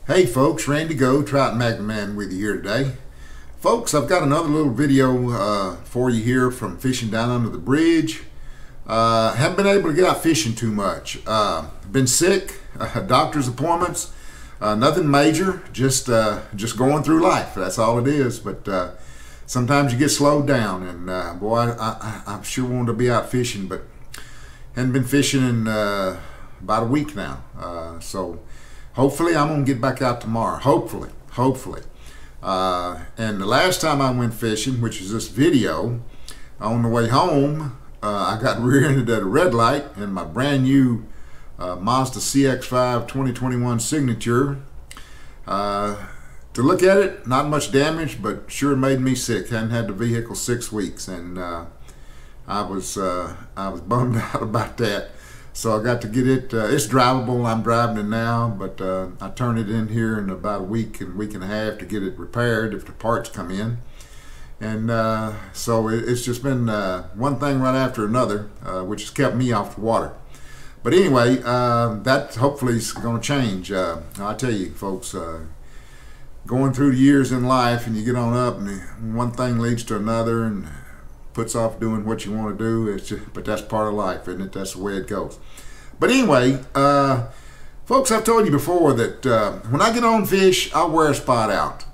Hey folks, Randy Go, Trout Magnum Man with you here today. Folks, I've got another little video for you here from fishing down under the bridge. Haven't been able to get out fishing too much. Been sick, doctor's appointments, nothing major, just going through life. That's all it is. But sometimes you get slowed down, and boy, I sure wanted to be out fishing, but hadn't been fishing in about a week now. So hopefully I'm gonna get back out tomorrow. Hopefully. And the last time I went fishing, which is this video, on the way home, I got rear-ended at a red light in my brand new Mazda CX-5 2021 Signature. To look at it, not much damage, but sure made me sick. Hadn't had the vehicle 6 weeks, and I was bummed out about that. So I got to get it. It's drivable. I'm driving it now, but I turn it in here in about a week and a half to get it repaired if the parts come in. And so it's just been one thing right after another, which has kept me off the water. But anyway, that hopefully is going to change. I tell you, folks, going through the years in life, and you get on up, and one thing leads to another, and puts off doing what you want to do. It's just, but that's part of life, isn't it? That's the way it goes. But anyway, folks, I've told you before that when I get on fish, I'll wear a spot out.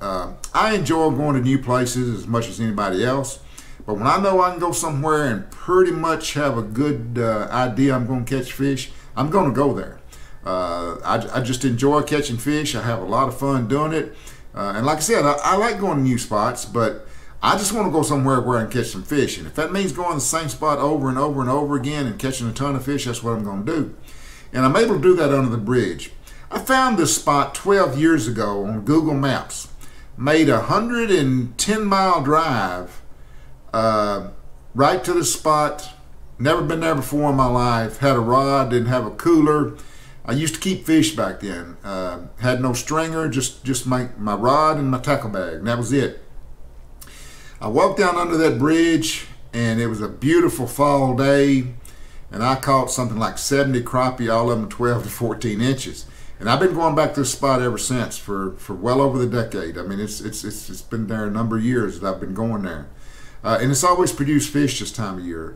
I enjoy going to new places as much as anybody else, but when I know I can go somewhere and pretty much have a good idea I'm going to catch fish, I'm going to go there. I just enjoy catching fish. I have a lot of fun doing it. And like I said, I like going to new spots, but I just want to go somewhere where I can catch some fish. And if that means going to the same spot over and over and over again and catching a ton of fish, that's what I'm going to do. And I'm able to do that under the bridge. I found this spot 12 years ago on Google Maps. Made a 110-mile drive right to the spot. Never been there before in my life. Had a rod, didn't have a cooler. I used to keep fish back then. Had no stringer, just my rod and my tackle bag, and that was it. I walked down under that bridge, and it was a beautiful fall day, and I caught something like 70 crappie, all of them 12 to 14 inches. And I've been going back to this spot ever since for well over the decade. I mean, it's been there a number of years that I've been going there. And it's always produced fish this time of year.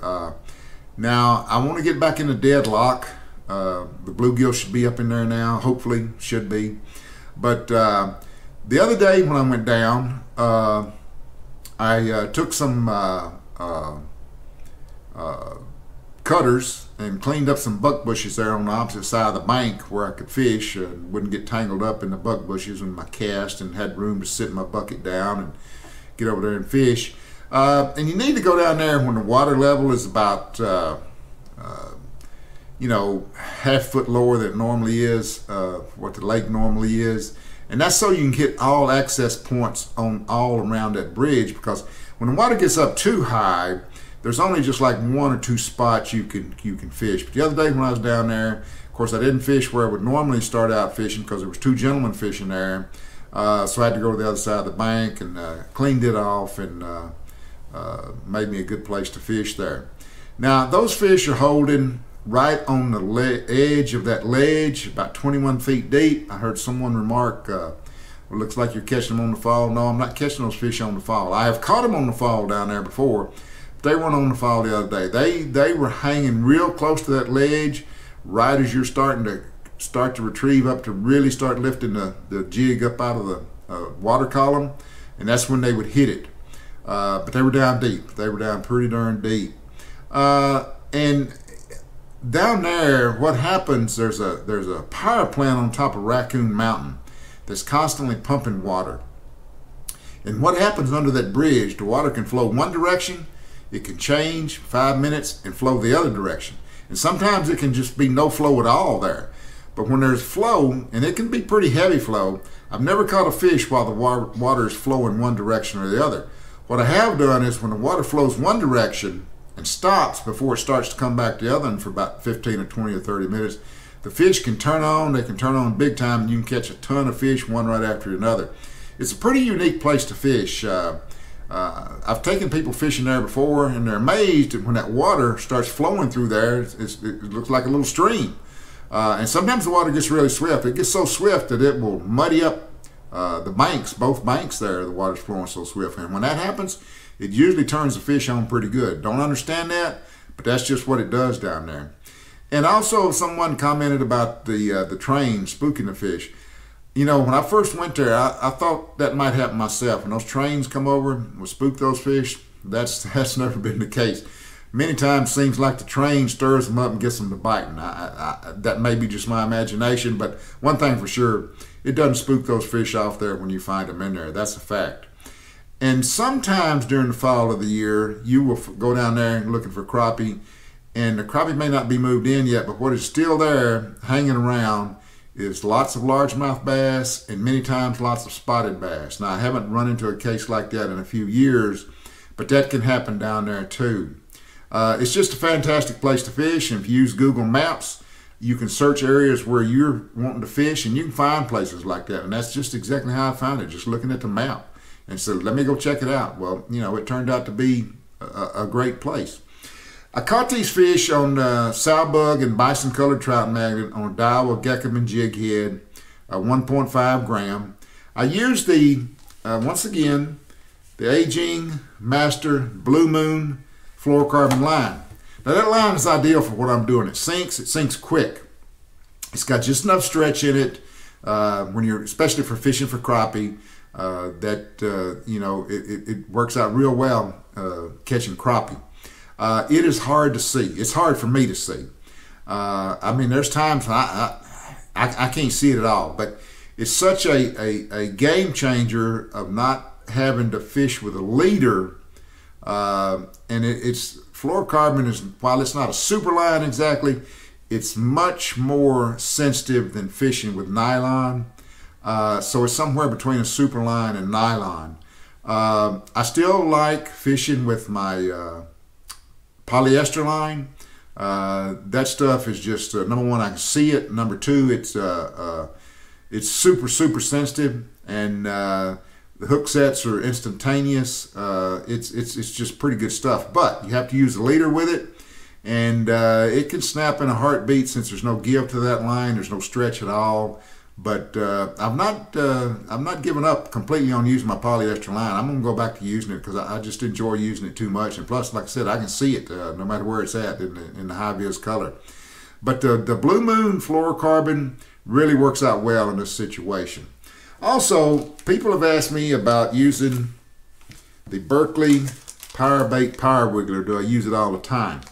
Now, I want to get back into deadlock. The bluegill should be up in there now, hopefully, should be. But the other day when I went down, I took some cutters and cleaned up some buck bushes there on the opposite side of the bank where I could fish and wouldn't get tangled up in the buck bushes in my cast, and had room to sit my bucket down and get over there and fish. And you need to go down there when the water level is about you know, half foot lower than it normally is, what the lake normally is. And that's so you can get all access points on all around that bridge, because when the water gets up too high, there's only just like 1 or 2 spots you can fish. But the other day when I was down there, of course I didn't fish where I would normally start out fishing because there was 2 gentlemen fishing there. So I had to go to the other side of the bank and cleaned it off, and made me a good place to fish there. Now those fish are holding right on the edge of that ledge, about 21 feet deep. I heard someone remark, well, it looks like you're catching them on the fall. No, I'm not catching those fish on the fall. I have caught them on the fall down there before, but they weren't on the fall the other day. They were hanging real close to that ledge, right as you're starting to retrieve up to really start lifting the jig up out of the water column, and that's when they would hit it. But they were down deep. They were down pretty darn deep. And down there, what happens, there's a power plant on top of Raccoon Mountain that's constantly pumping water. And what happens under that bridge, the water can flow one direction, it can change 5 minutes and flow the other direction. And sometimes it can just be no flow at all there. But when there's flow, and it can be pretty heavy flow, I've never caught a fish while the water is flowing one direction or the other. What I have done is when the water flows one direction and stops before it starts to come back the other, and for about 15 or 20 or 30 minutes, the fish can turn on. They can turn on big time, and you can catch a ton of fish, one right after another. It's a pretty unique place to fish. I've taken people fishing there before, and they're amazed when that water starts flowing through there. It looks like a little stream. And sometimes the water gets really swift. It gets so swift that it will muddy up the banks, both banks there. The water's flowing so swift. And when that happens, it usually turns the fish on pretty good. Don't understand that, but that's just what it does down there. And also someone commented about the train spooking the fish. You know, when I first went there, I thought that might happen myself. When those trains come over and will spook those fish, that's never been the case. Many times it seems like the train stirs them up and gets them to biting. That may be just my imagination, but one thing for sure, it doesn't spook those fish off there when you find them in there. That's a fact. And sometimes during the fall of the year, you will go down there looking for crappie, and the crappie may not be moved in yet, but what is still there hanging around is lots of largemouth bass and many times lots of spotted bass. Now, I haven't run into a case like that in a few years, but that can happen down there too. It's just a fantastic place to fish, and if you use Google Maps, you can search areas where you're wanting to fish, and you can find places like that. And that's just exactly how I found it, just looking at the map. And so let me go check it out. Well, you know, it turned out to be a great place. I caught these fish on Salbug and Bison Colored Trout Magnet on a Daiwa Gekkoman jig head, 1.5 gram. I used once again, the Aging Master Blue Moon fluorocarbon line. Now that line is ideal for what I'm doing. It sinks quick. It's got just enough stretch in it when you're, especially for fishing for crappie, you know, it works out real well catching crappie. It is hard to see. It's hard for me to see. I mean, there's times when I can't see it at all, but it's such a game changer of not having to fish with a leader. And it's fluorocarbon is, while it's not a super line exactly, it's much more sensitive than fishing with nylon. So it's somewhere between a super line and nylon. I still like fishing with my polyester line. That stuff is just number one, I can see it. Number two, it's super sensitive, and the hook sets are instantaneous. It's just pretty good stuff, but you have to use a leader with it, and it can snap in a heartbeat since there's no give to that line. There's no stretch at all. But I'm not giving up completely on using my polyester line. I'm gonna go back to using it because I just enjoy using it too much. And plus, like I said, I can see it no matter where it's at in the high vis color. But the Blue Moon fluorocarbon really works out well in this situation. Also, people have asked me about using the Berkley Power Bait Power Wiggler. Do I use it all the time?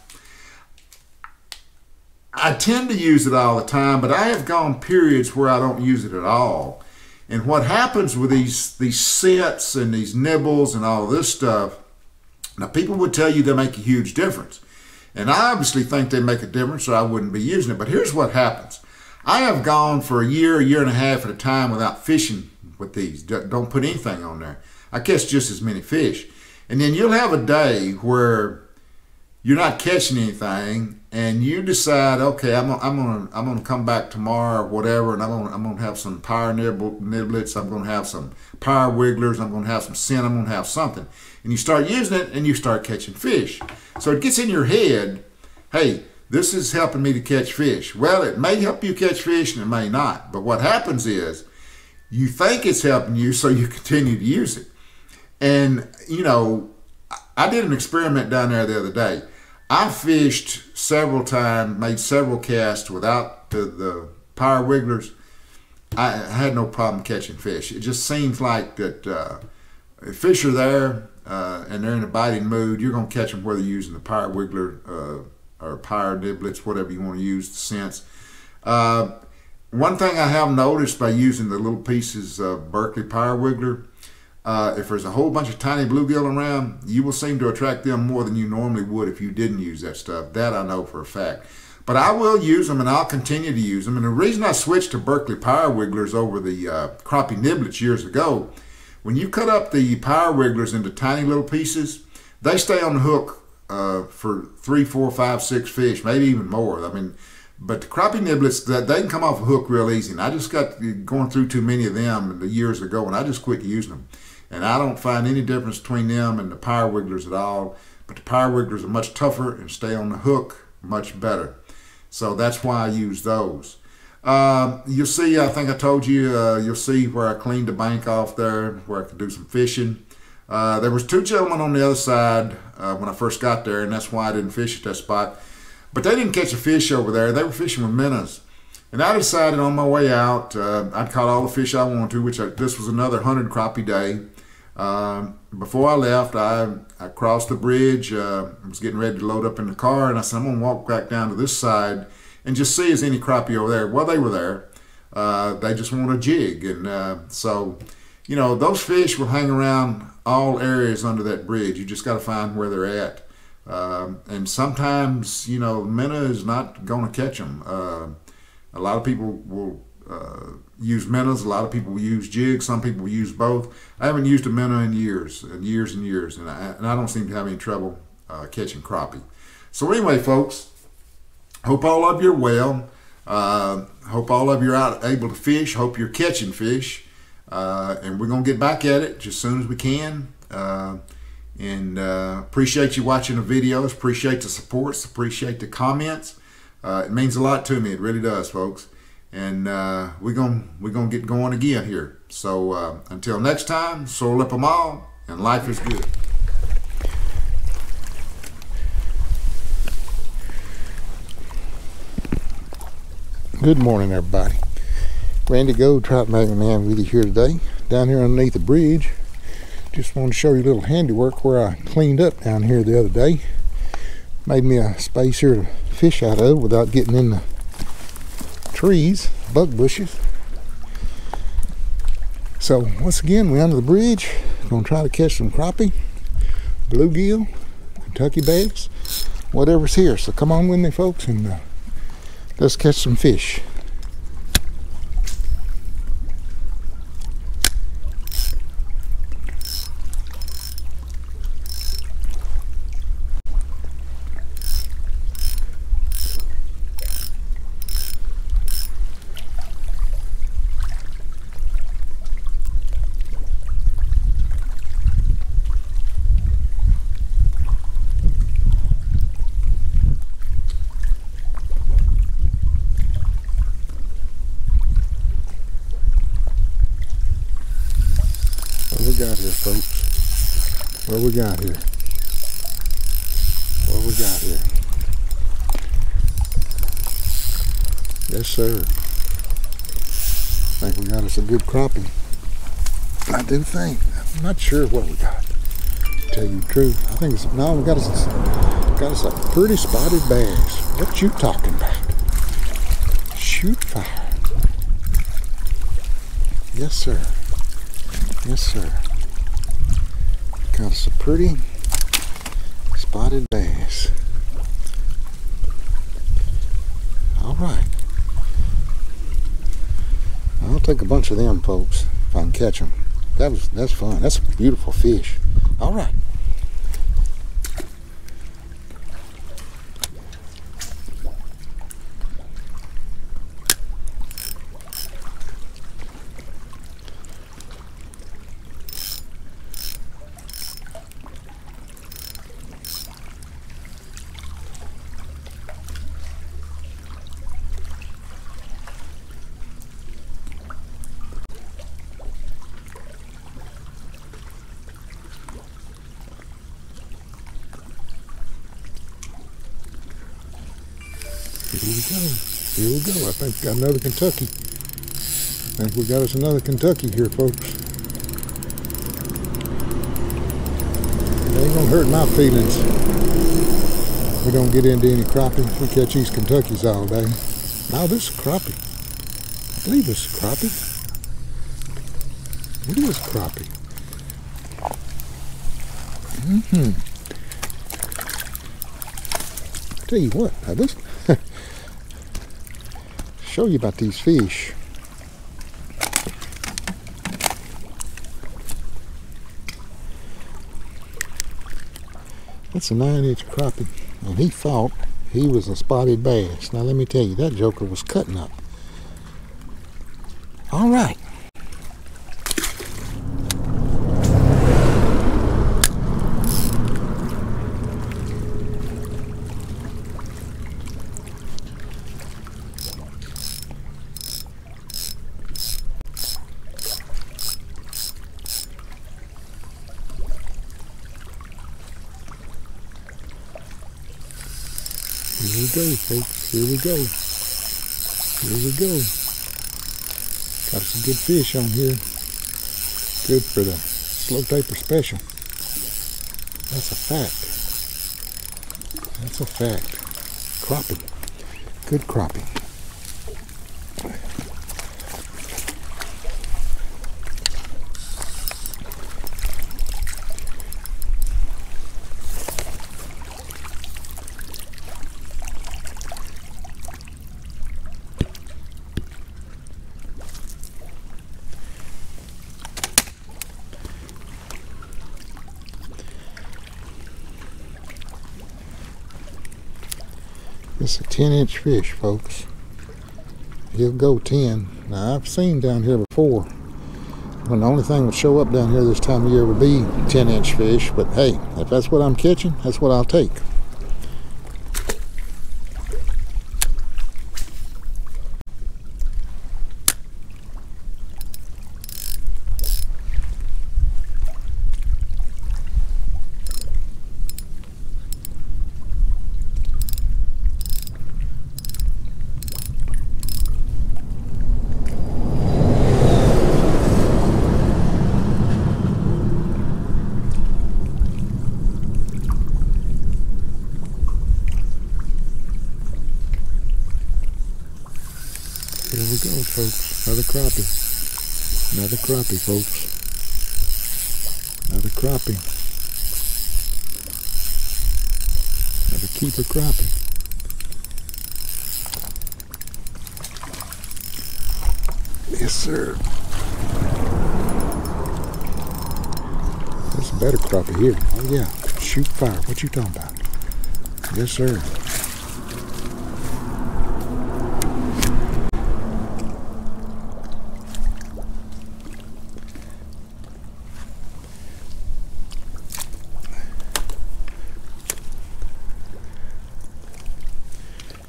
I tend to use it all the time, but I have gone periods where I don't use it at all. And what happens with these scents and these nibbles and all of this stuff, now people would tell you they make a huge difference. And I obviously think they make a difference, or I wouldn't be using it. But here's what happens. I have gone for a year and a half at a time without fishing with these. Don't put anything on there. I catch just as many fish. And then you'll have a day where you're not catching anything, and you decide, okay, I'm gonna come back tomorrow or whatever, and I'm gonna have some power niblets, I'm gonna have some power wigglers, I'm gonna have some scent, I'm gonna have something, and you start using it, and you start catching fish. So it gets in your head, hey, this is helping me to catch fish. Well, it may help you catch fish, and it may not. But what happens is, you think it's helping you, so you continue to use it. And you know, I did an experiment down there the other day. I fished several times, made several casts without the power wigglers. I had no problem catching fish. It just seems like that if fish are there and they're in a biting mood, you're going to catch them whether you're using the power wiggler or power niblets, whatever you want to use, the scents. One thing I have noticed by using the little pieces of Berkley Power Wiggler, if there's a whole bunch of tiny bluegill around, you will seem to attract them more than you normally would if you didn't use that stuff. That I know for a fact. But I will use them, and I'll continue to use them. And the reason I switched to Berkley Power Wigglers over the crappie niblets years ago, when you cut up the Power Wigglers into tiny little pieces, they stay on the hook for 3, 4, 5, 6 fish, maybe even more. I mean, but the crappie niblets, they can come off a hook real easy. And I just got going through too many of them years ago, and I just quit using them. And I don't find any difference between them and the power wigglers at all. But the power wigglers are much tougher and stay on the hook much better. So that's why I use those. You'll see, I think I told you, you'll see where I cleaned the bank off there, where I could do some fishing. There was 2 gentlemen on the other side when I first got there, and that's why I didn't fish at that spot. But they didn't catch a fish over there. They were fishing with minnows. And I decided on my way out, I'd caught all the fish I wanted to, this was another 100 crappie day. Before I left, I crossed the bridge, was getting ready to load up in the car, and I said, I'm going to walk back down to this side and just see if there's any crappie over there. Well, they were there. They just want a jig. And so, you know, those fish will hang around all areas under that bridge. You just got to find where they're at. And sometimes, you know, minnow is not going to catch them. A lot of people will use minnows. A lot of people will use jigs. Some people will use both. I haven't used a minnow in years and years and years, and I don't seem to have any trouble catching crappie. So anyway, folks, hope all of you are well. Hope all of you are out able to fish. Hope you're catching fish. And we're going to get back at it just as soon as we can. Appreciate you watching the videos. Appreciate the supports. Appreciate the comments. It means a lot to me. It really does, folks. And we're gonna get going again here. So until next time, soul up 'em all, and life is good. Good morning, everybody. Randy Gold, Trout Magnet Man, with you here today, down here underneath the bridge. Just want to show you a little handiwork where I cleaned up down here the other day. Made me a space here to fish out of without getting in the trees, bug bushes. So once again, we're under the bridge. Gonna try to catch some crappie, bluegill, Kentucky bass, whatever's here. So come on with me, folks, and let's catch some fish. What we got here, folks? What we got here? What we got here? Yes, sir. I think we got us a good crappie. I do think. I'm not sure what we got. To tell you the truth, I think it's no. We got us a pretty spotted bass. What you talking about? Shoot fire. Yes, sir. Yes, sir. Got us a pretty spotted bass. All right. I'll take a bunch of them, folks, if I can catch them. That's fun. That's a beautiful fish. All right. Here we go. Here we go. I think we got another Kentucky. I think we got us another Kentucky here, folks. It ain't gonna hurt my feelings. We don't get into any crappie. We catch these Kentuckys all day. Now this is crappie. I believe this is crappie. It is crappie. I tell you what, now this show you about these fish. That's a 9-inch crappie, and he thought he was a spotted bass. Now let me tell you, that joker was cutting up. All right. we go, folks. Here we go. Here we go. Got some good fish on here. Good for the Slow Taper Special. That's a fact. That's a fact. Crappie. Good crappie. It's a 10-inch fish, folks. He'll go 10. Now, I've seen down here before when the only thing would show up down here this time of year would be 10-inch fish. But hey, if that's what I'm catching, that's what I'll take. Here we go, folks. Another crappie. Another crappie, folks. Another crappie. Another keeper crappie. Yes, sir. There's a better crappie here. Oh, yeah. Shoot fire. What you talking about? Yes, sir.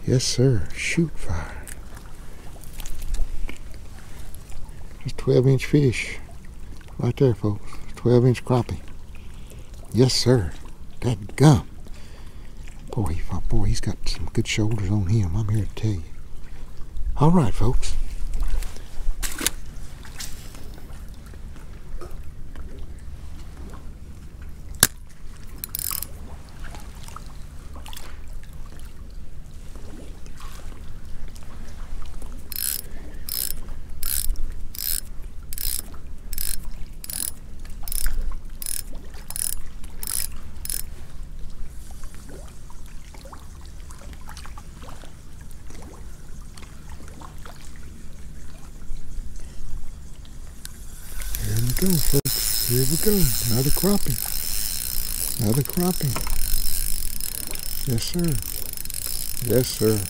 Yes, sir. Shoot fire. It's 12-inch fish. Right there, folks. 12-inch crappie. Yes, sir. That gum. Boy, he's got some good shoulders on him. I'm here to tell you. All right, folks. Go, folks. Here we go. Another crappie. Another crappie. Yes, sir. Yes, sir.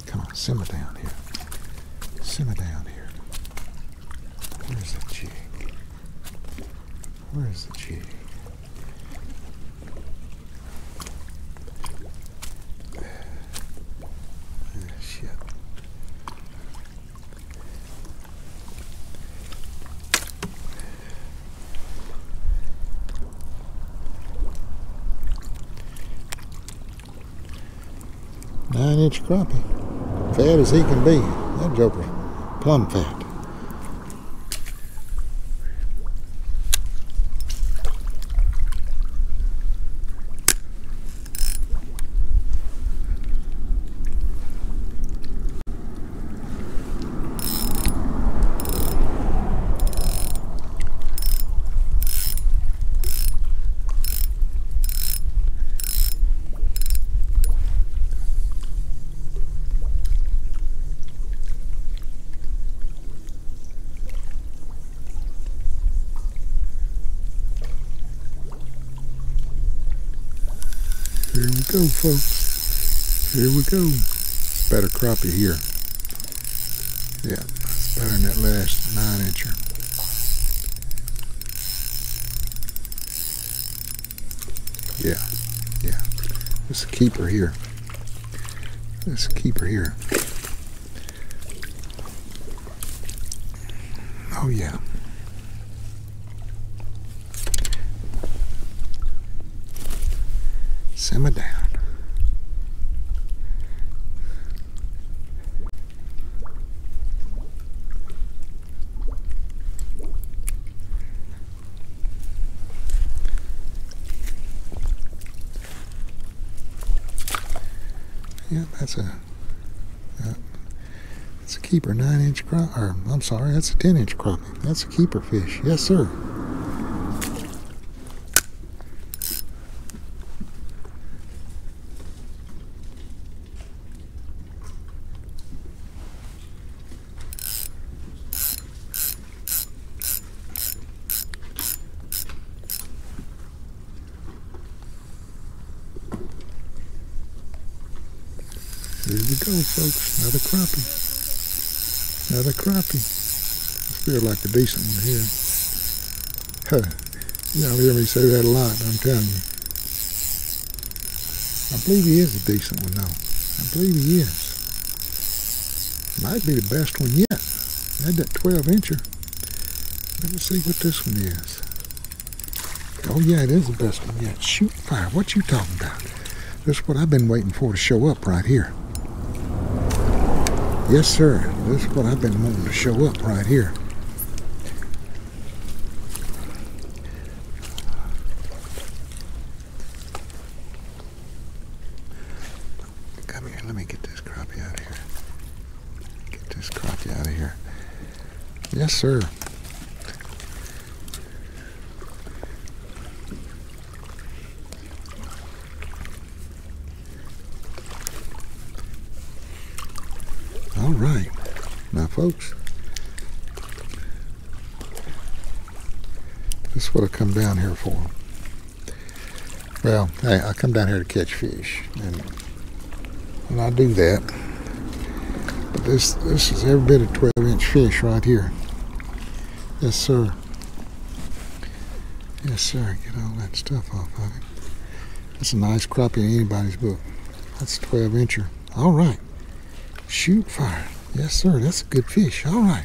Come on, simmer down here. Simmer down here. Where's that jig? Where's the jig? Shit. Nine-inch crappie. Fat as he can be. That joker's plumb fat. Here we go, folks. Here we go. It's better crappie here. Yeah, it's better than that last 9-incher. Yeah. It's a keeper here. This keeper here. Oh yeah. Simmer down. Yeah, that's a keeper 9-inch crappie. Or I'm sorry, that's a 10-inch crappie. That's a keeper fish. Yes, sir. Here we go, folks. Another crappie. Another crappie. I feel like a decent one here. Huh. Y'all hear me say that a lot, I'm telling you. I believe he is a decent one, though. I believe he is. Might be the best one yet. Had that 12-incher. Let me see what this one is. Oh, yeah, it is the best one yet. Shoot fire. What you talking about? This is what I've been waiting for to show up right here. Yes, sir. This is what I've been wanting to show up right here. Come here. Let me get this crappie out of here. Get this crappie out of here. Yes, sir. All right. Now, folks, this is what I come down here for. Well, hey, I come down here to catch fish, and I do that. But this is every bit a 12-inch fish right here. Yes, sir. Yes, sir. Get all that stuff off of it. That's a nice crappie in anybody's book. That's a 12-incher. All right. Shoot fire. Yes, sir. That's a good fish. All right.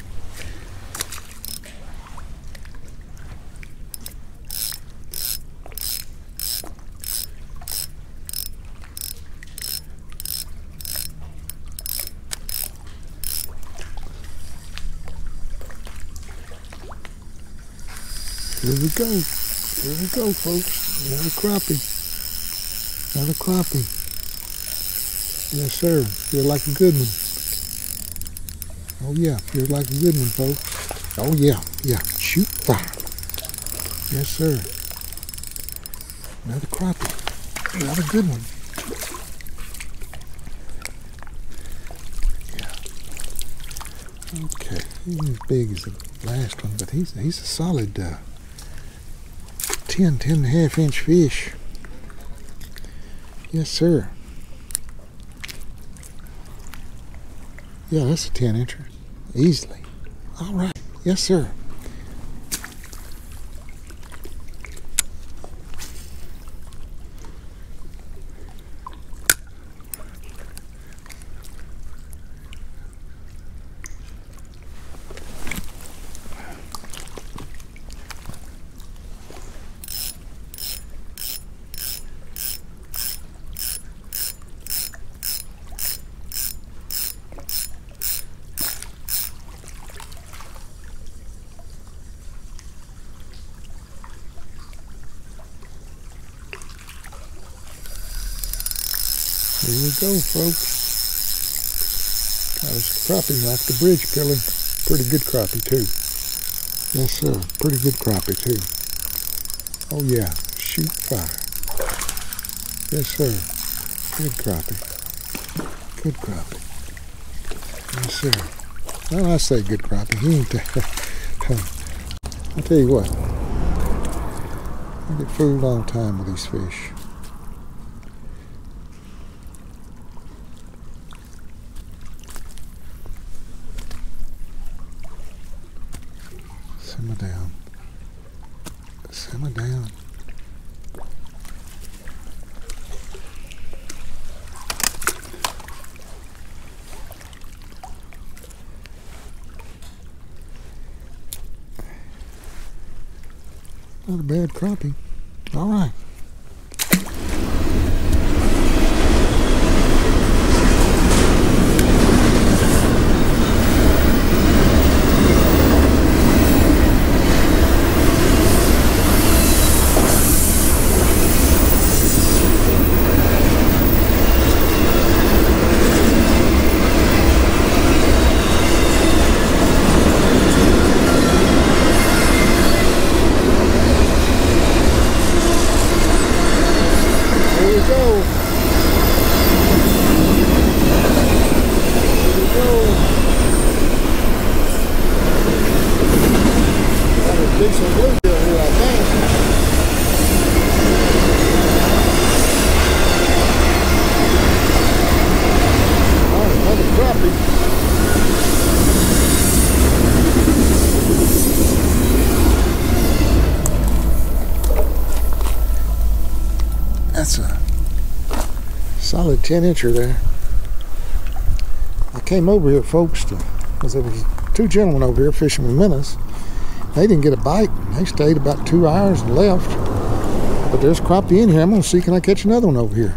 Here we go. Here we go, folks. Another crappie. Another crappie. Yes, sir. Feel like a good one. Oh, yeah. Feel like a good one, folks. Oh, yeah. Yeah. Shoot fire. Yes, sir. Another crappie. Another good one. Yeah. Okay. He ain't as big as the last one, but he's a solid 10.5-inch fish. Yes, sir. Yeah, that's a 10-incher. Easily. All right. Yes, sir. Here we go, folks. Got us crappie off the bridge pillar. Pretty good crappie, too. Yes, sir. Pretty good crappie, too. Oh, yeah. Shoot fire. Yes, sir. Good crappie. Good crappie. Yes, sir. Well, I say good crappie. He ain't that. I'll tell you what. I get fooled all the time with these fish. Simmer down. Simmer down. Not a bad crappie. All right. Decent bluegill here, I think. Oh, another crappie. That's a solid 10-incher there. I came over here, folks, because there was two gentlemen over here fishing with minnows. They didn't get a bite. They stayed about 2 hours and left. But there's crappie in here. I'm going to see, can I catch another one over here?